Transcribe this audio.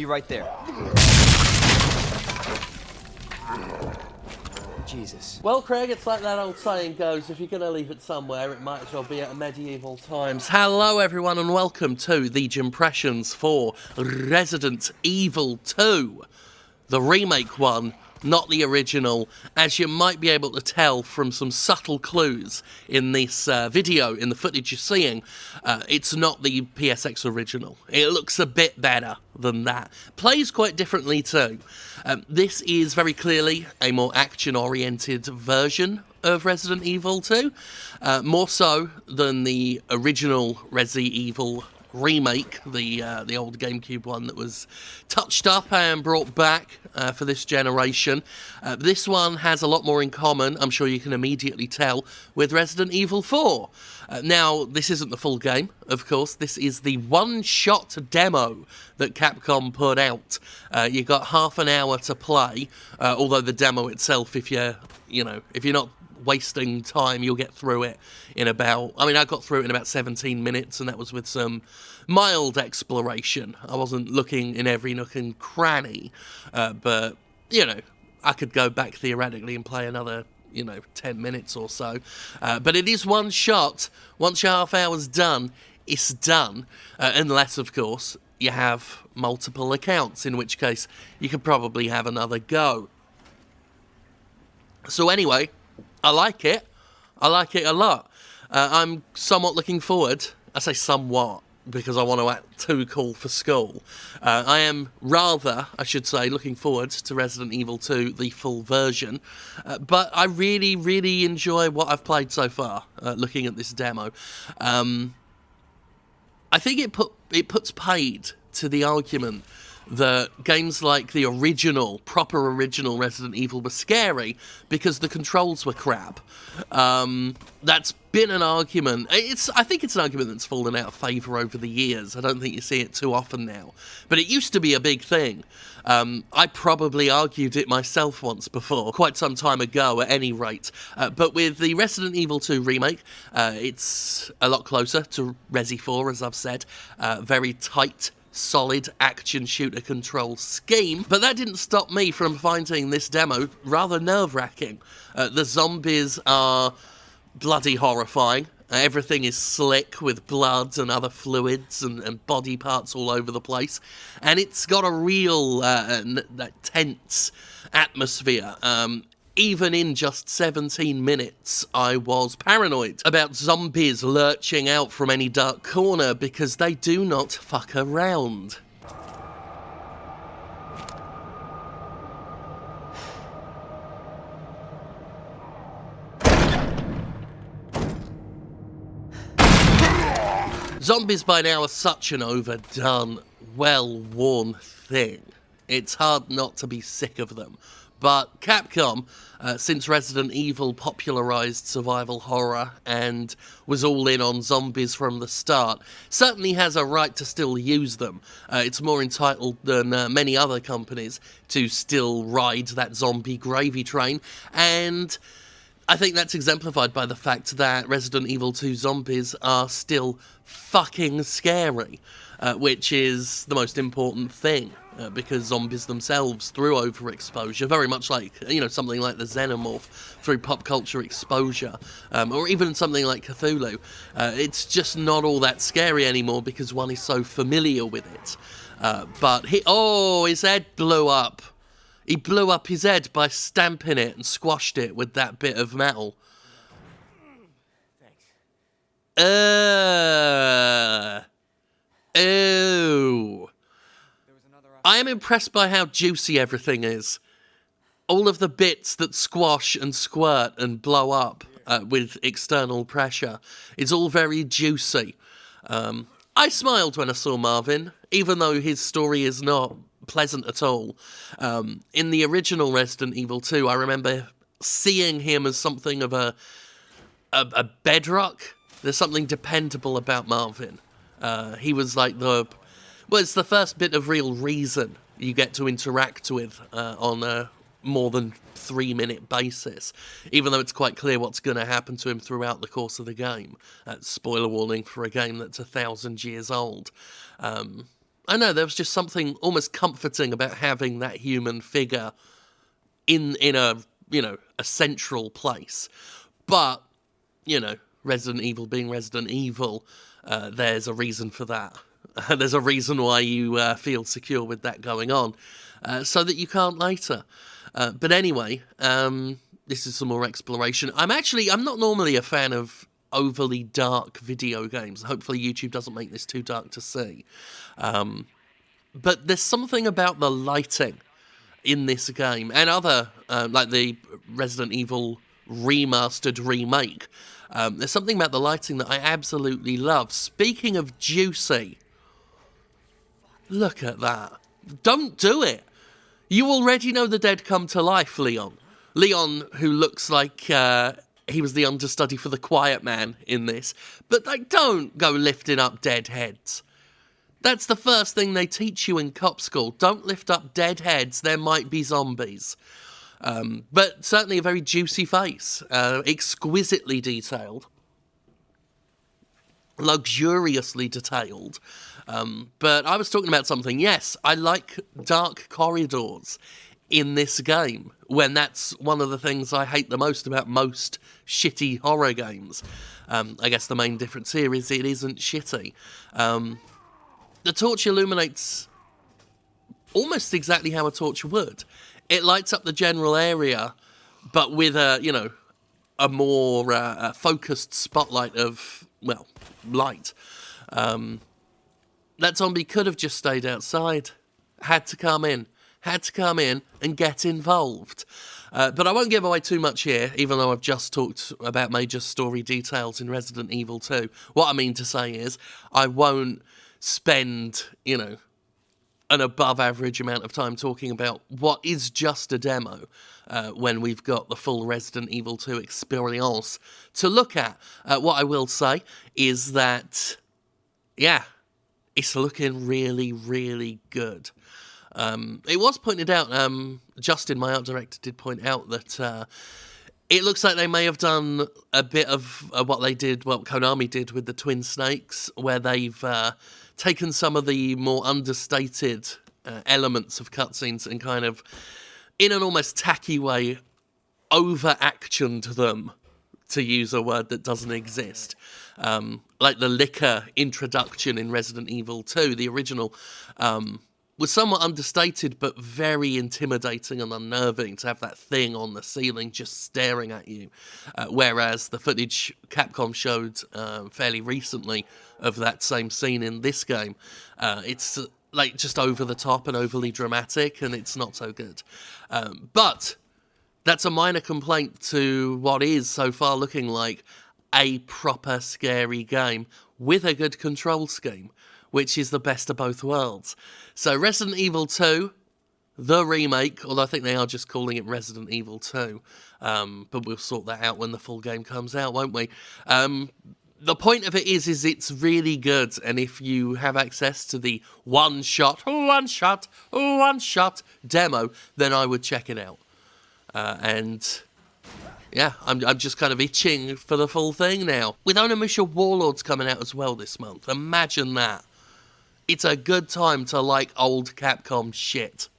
right there. Jesus. Well, Craig, it's like that old saying goes, if you're going to leave it somewhere, it might as well be at medieval times. Hello, everyone, and welcome to the Jimpressions for Resident Evil 2. The remake one, not the original, as you might be able to tell from some subtle clues in this video, in the footage you're seeing. It's not the PSX original. It looks a bit better than that. Plays quite differently too. This is very clearly a more action-oriented version of Resident Evil 2, more so than the original Resident Evil remake, the old GameCube one that was touched up and brought back for this generation. This one has a lot more in common, I'm sure you can immediately tell, with Resident Evil 4. Now, this isn't the full game, of course. This is the one-shot demo that Capcom put out. You got half an hour to play, although the demo itself, if you're not wasting time, you'll get through it in about, I got through it in about 17 minutes, and that was with some mild exploration. I wasn't looking in every nook and cranny, but, I could go back theoretically and play another 10 minutes or so. But it is one shot. Once your half hour's done, it's done. Unless, of course, you have multiple accounts, in which case you could probably have another go. So anyway, I like it. I like it a lot. I'm somewhat looking forward. I say somewhat because I want to act too cool for school. I am rather, I should say, looking forward to Resident Evil 2, the full version. But I really, really enjoy what I've played so far, looking at this demo. I think it puts paid to the argument that games like the proper original Resident Evil were scary because the controls were crap. That's been an argument. I think it's an argument that's fallen out of favour over the years. I don't think you see it too often now. But it used to be a big thing. I probably argued it myself once before, quite some time ago at any rate. But with the Resident Evil 2 remake, it's a lot closer to Resi 4, as I've said. Very tight, solid action shooter control scheme, but that didn't stop me from finding this demo rather nerve-wracking. The zombies are bloody horrifying. Everything is slick with blood and other fluids and body parts all over the place, and it's got a real tense atmosphere. Even in just 17 minutes, I was paranoid about zombies lurching out from any dark corner because they do not fuck around. Zombies by now are such an overdone, well-worn thing. It's hard not to be sick of them. But Capcom, since Resident Evil popularised survival horror and was all in on zombies from the start, certainly has a right to still use them. It's more entitled than many other companies to still ride that zombie gravy train, and I think that's exemplified by the fact that Resident Evil 2 zombies are still fucking scary, which is the most important thing. Because zombies themselves, through overexposure, very much like, something like the Xenomorph, through pop culture exposure, or even something like Cthulhu, it's just not all that scary anymore because one is so familiar with it. But his head blew up. He blew up his head by stamping it and squashed it with that bit of metal. Thanks. Ew. I am impressed by how juicy everything is. All of the bits that squash and squirt and blow up with external pressure. It's all very juicy. I smiled when I saw Marvin, even though his story is not pleasant at all. In the original Resident Evil 2, I remember seeing him as something of a bedrock. There's something dependable about Marvin. He was like it's the first bit of real reason you get to interact with on a more than 3-minute basis, even though it's quite clear what's going to happen to him throughout the course of the game. Spoiler warning for a game that's 1,000 years old. I know, there was just something almost comforting about having that human figure in a, a central place. But, Resident Evil being Resident Evil, there's a reason for that. There's a reason why you feel secure with that going on, so that you can't later. But anyway, this is some more exploration. I'm not normally a fan of overly dark video games. Hopefully YouTube doesn't make this too dark to see. But there's something about the lighting in this game, and other, like the Resident Evil remastered remake. There's something about the lighting that I absolutely love. Speaking of juicy, look at that. Don't do it. You already know the dead come to life, Leon. Leon, who looks like he was the understudy for the Quiet Man in this. But, don't go lifting up dead heads. That's the first thing they teach you in cop school. Don't lift up dead heads. There might be zombies. But certainly a very juicy face. Exquisitely detailed. Luxuriously detailed. But I was talking about something. Yes, I like dark corridors in this game, when that's one of the things I hate the most about most shitty horror games. I guess the main difference here is it isn't shitty. The torch illuminates almost exactly how a torch would. It lights up the general area, but with a more focused spotlight of, light. That zombie could have just stayed outside. Had to come in and get involved. But I won't give away too much here, even though I've just talked about major story details in Resident Evil 2. What I mean to say is, I won't spend, an above average amount of time talking about what is just a demo when we've got the full Resident Evil 2 experience to look at. What I will say is that, it's looking really, really good. It was pointed out, Justin, my art director, did point out that it looks like they may have done a bit of what Konami did with the Twin Snakes, where they've taken some of the more understated elements of cutscenes and kind of, in an almost tacky way, over-actioned them, to use a word that doesn't exist. Like the liquor introduction in Resident Evil 2, the original, was somewhat understated, but very intimidating and unnerving to have that thing on the ceiling just staring at you. Whereas the footage Capcom showed fairly recently of that same scene in this game, it's just over the top and overly dramatic, and it's not so good. But that's a minor complaint to what is so far looking like a proper scary game with a good control scheme, which is the best of both worlds. So Resident Evil 2, the remake, although I think they are just calling it Resident Evil 2, but we'll sort that out when the full game comes out, won't we? The point of it is it's really good, and if you have access to the one-shot demo, then I would check it out. I'm just kind of itching for the full thing now. With Onimusha Warlords coming out as well this month, imagine that. It's a good time to like old Capcom shit.